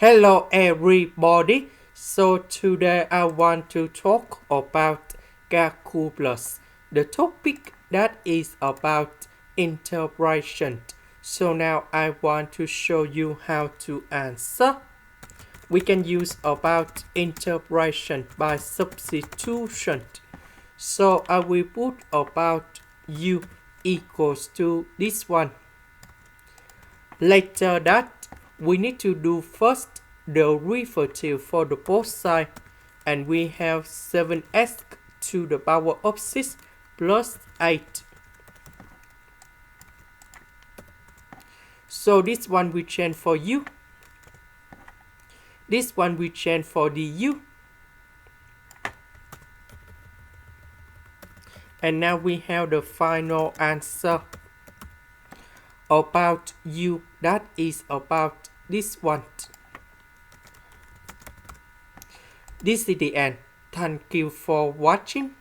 Hello everybody. So today I want to talk about calculus. The topic that is about integration. So now I want to show you how to answer. We can use about integration by substitution. So I will put about u equals to this one. Later that we need to do first the derivative for the both sides, and we have 7x to the power of 6 plus 8. So this one we change for u. This one we change for du. And now we have the final answer about u, that is about this one. This is the end. Thank you for watching.